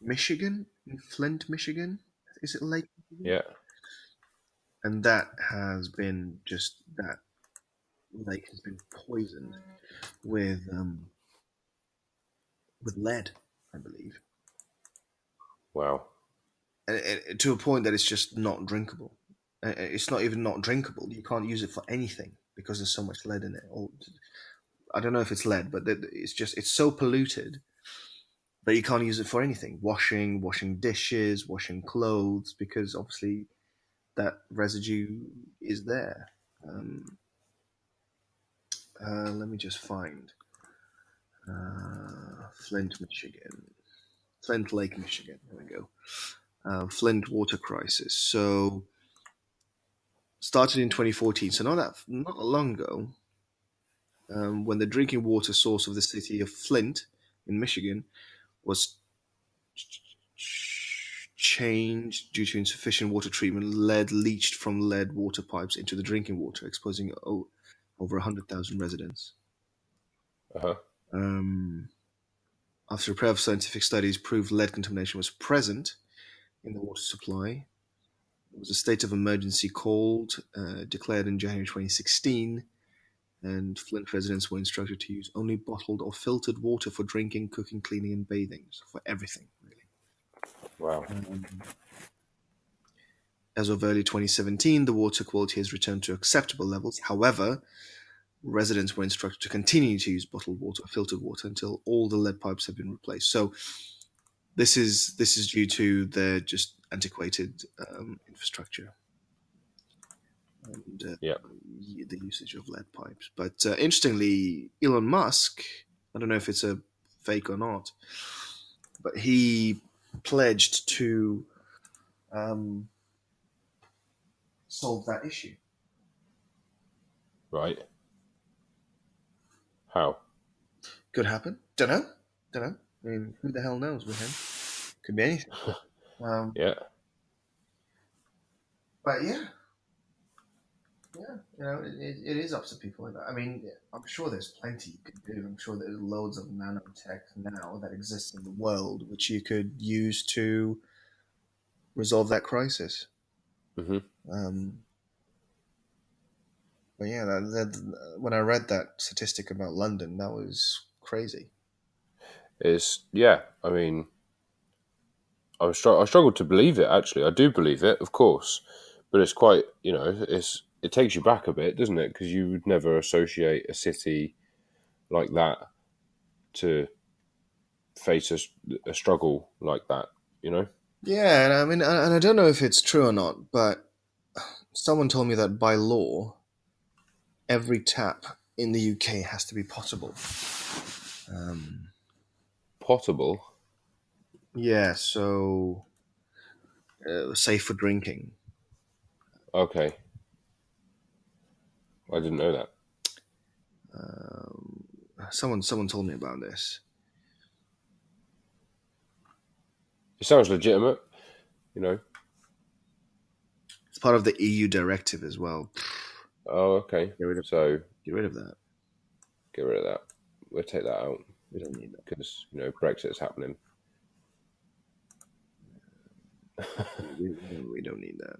Michigan in Flint, Michigan. Is it Lake Michigan? Yeah. And that lake has been poisoned with lead, I believe. Wow. And to a point that it's just not drinkable. It's not even not drinkable. You can't use it for anything because there's so much lead in it. Or I don't know if it's lead, but it's so polluted that you can't use it for anything. Washing dishes, washing clothes, because obviously that residue is there. Let me just find Flint, Michigan. Flint Lake, Michigan. There we go. Flint water crisis. So started in 2014. So not long ago, when the drinking water source of the city of Flint in Michigan was changed due to insufficient water treatment, lead leached from lead water pipes into the drinking water, exposing over 100,000 residents. Uh-huh. After a pair of scientific studies proved lead contamination was present in the water supply, there was a state of emergency called, declared in January 2016, and Flint residents were instructed to use only bottled or filtered water for drinking, cooking, cleaning, and bathing. So for everything, really. Wow. As of early 2017, the water quality has returned to acceptable levels. However, residents were instructed to continue to use bottled water or filtered water until all the lead pipes have been replaced. So this is due to their just antiquated infrastructure and the usage of lead pipes. But interestingly, Elon Musk, I don't know if it's a fake or not, but he pledged to solve that issue. Right. How? Could happen. Don't know. I mean, who the hell knows with him? Could be anything. Yeah. But yeah, it is up to people. I mean, I'm sure there's plenty you could do. I'm sure there's loads of nanotech now that exists in the world which you could use to resolve that crisis. Mm-hmm. But yeah, when I read that statistic about London, that was crazy. I mean, I struggled to believe it, actually. I do believe it, of course. But it's quite, it takes you back a bit, doesn't it? Because you would never associate a city like that to face a struggle like that, Yeah, and I mean, and I don't know if it's true or not, but someone told me that by law, every tap in the UK has to be potable. Potable? Yeah, so safe for drinking. Okay. I didn't know that. Someone told me about this. It sounds legitimate, It's part of the EU directive as well. Oh, okay. Get rid of So get rid of that. get rid of that. We'll take that out We don't need that. because Brexit's happening. We don't need that.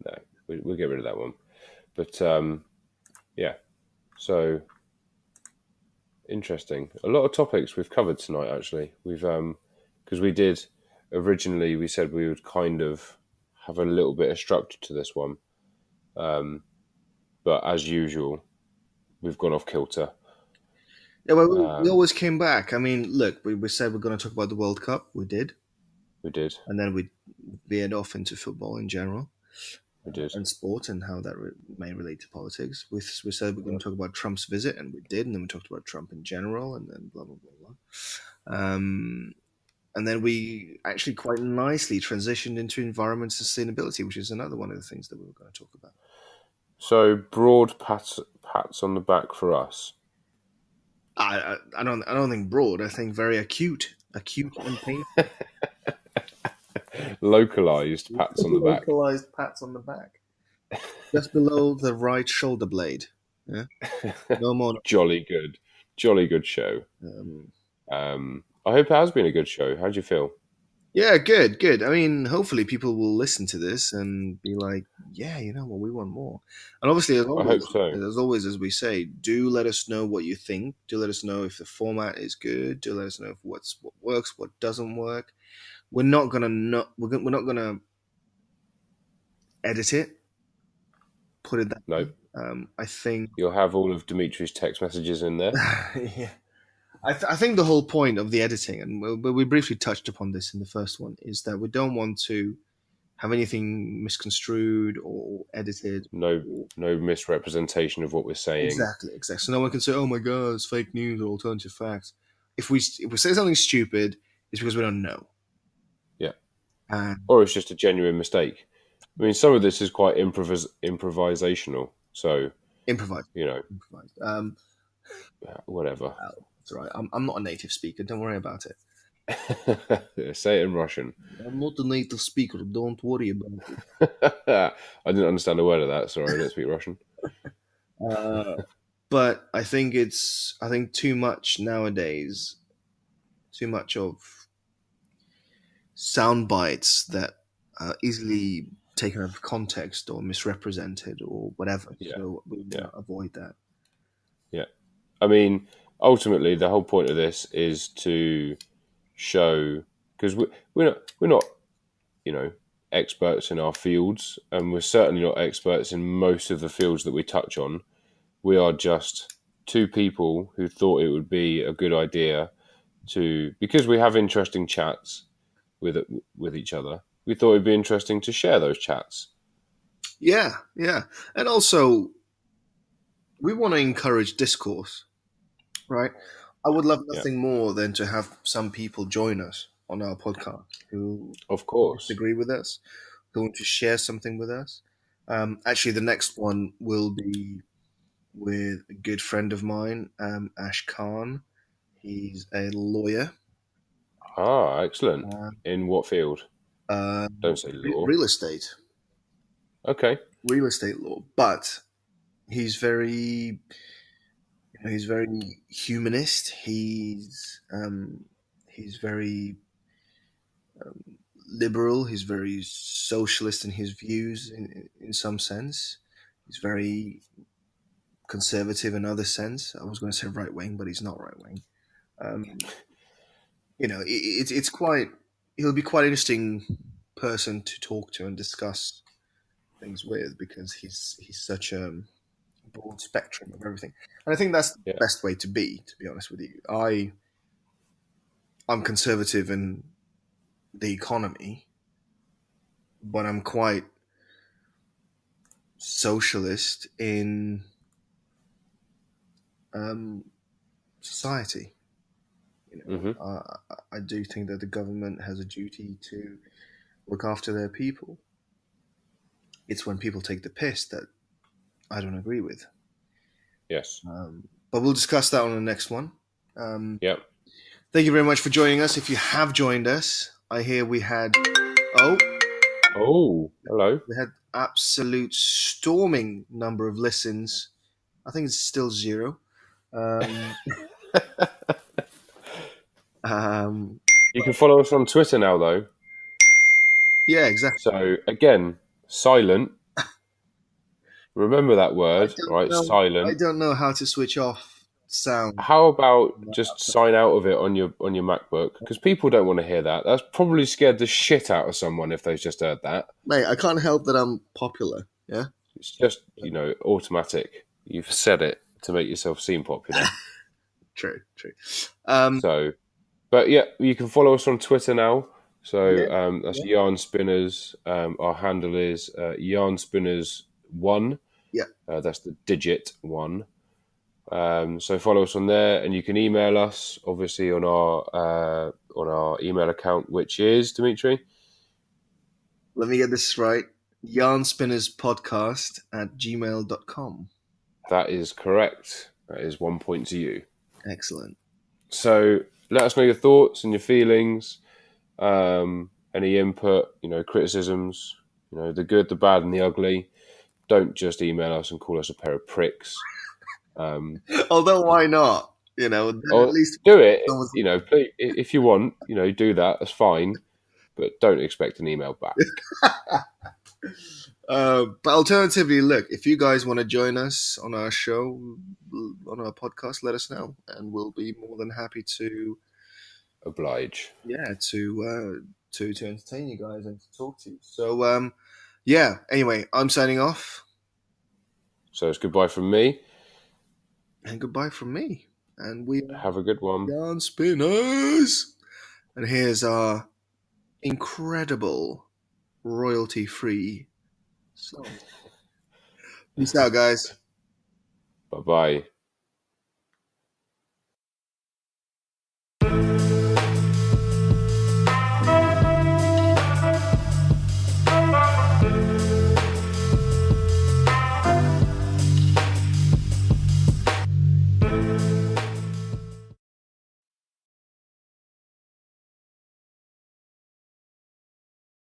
No, we'll get rid of that one. But yeah, so interesting. A lot of topics we've covered tonight. Actually, we've because we did originally. We said we would kind of have a little bit of structure to this one, but as usual, we've gone off kilter. Yeah, well, we always came back. I mean, look, we said we're going to talk about the World Cup. We did. And then we veered off into football in general. We did. And sport and how that may relate to politics. We said we're going to talk about Trump's visit, and we did. And then we talked about Trump in general, and then blah, blah, blah, blah. And then we actually quite nicely transitioned into environment sustainability, which is another one of the things that we were going to talk about. So broad pats on the back for us. I don't think broad. I think very acute and painful. Localized pats on the back. Localized pats on the back, just below the right shoulder blade. Yeah, no more. Jolly good show. I hope it has been a good show. How do you feel? Yeah, good. I mean, hopefully people will listen to this and be like, yeah, we want more. And obviously, as always, as we say, do let us know what you think. Do let us know if the format is good. Do let us know what works, what doesn't work. We're not gonna edit it. Put it that way. I think you'll have all of Dimitri's text messages in there. Yeah. I think the whole point of the editing, and we briefly touched upon this in the first one, is that we don't want to have anything misconstrued or edited. No misrepresentation of what we're saying. Exactly. So no one can say, "Oh my God, it's fake news or alternative facts." If we say something stupid, it's because we don't know. Yeah. Or it's just a genuine mistake. I mean, some of this is quite improvisational. So improvise. Improvised. Whatever. That's right. I'm not a native speaker. Don't worry about it. Say it in Russian. I'm not a native speaker. Don't worry about it. I didn't understand a word of that. Sorry, I don't speak Russian. but I think too much nowadays, too much of sound bites that are easily taken out of context or misrepresented or whatever. Yeah. So we want to avoid that. Yeah. I mean, ultimately, the whole point of this is to show, because we're not, experts in our fields, and we're certainly not experts in most of the fields that we touch on. We are just two people who thought it would be a good idea because we have interesting chats with each other. We thought it'd be interesting to share those chats. Yeah, and also we want to encourage discourse, right? I would love nothing more than to have some people join us on our podcast who, of course, disagree with us, who want to share something with us. Actually, the next one will be with a good friend of mine, Ash Khan. He's a lawyer. Ah, excellent. In what field? Don't say law. Real estate. Okay. Real estate law, but he's very humanist. He's very liberal. He's very socialist in his views, in some sense. He's very conservative in other sense. I was going to say right wing, but he's not right wing. It's quite. He'll be quite interesting person to talk to and discuss things with, because he's such a broad spectrum of everything, and I think that's the best way to be honest with you. I'm conservative in the economy, but I'm quite socialist in society. I do think that the government has a duty to look after their people. It's when people take the piss that I don't agree with. Yes. But we'll discuss that on the next one. Yep. Thank you very much for joining us. If you have joined us, I hear we had... Oh, hello. We had absolute storming number of listens. I think it's still 0. You can follow us on Twitter now, though. Yeah, exactly. So, again, silent. Remember that word, right? Silent. I don't know how to switch off sound. How about just sign out of it on your MacBook? Because people don't want to hear that. That's probably scared the shit out of someone if they've just heard that. Mate, I can't help that I'm popular, yeah? It's just, automatic. You've said it to make yourself seem popular. True. But yeah, you can follow us on Twitter now. So that's Yarn Spinners. Our handle is Yarn Spinners 1. Yeah. That's the digit 1. So follow us on there, and you can email us, obviously, on our email account, which is, Dimitri? Let me get this right. yarnspinnerspodcast@gmail.com. That is correct. That is 1 point to you. Excellent. So let us know your thoughts and your feelings, any input, criticisms, the good, the bad, and the ugly. Don't just email us and call us a pair of pricks. Although, why not? At least do it. Please, if you want, do that. That's fine, but don't expect an email back. But alternatively, look, if you guys want to join us on our show, on our podcast, let us know, and we'll be more than happy to oblige. Yeah, to entertain you guys and to talk to you. So, Anyway, I'm signing off. So it's goodbye from me. And goodbye from me. And we have a good one. Yarn Spinners. And here's our incredible royalty-free song. Peace out, guys. Bye-bye.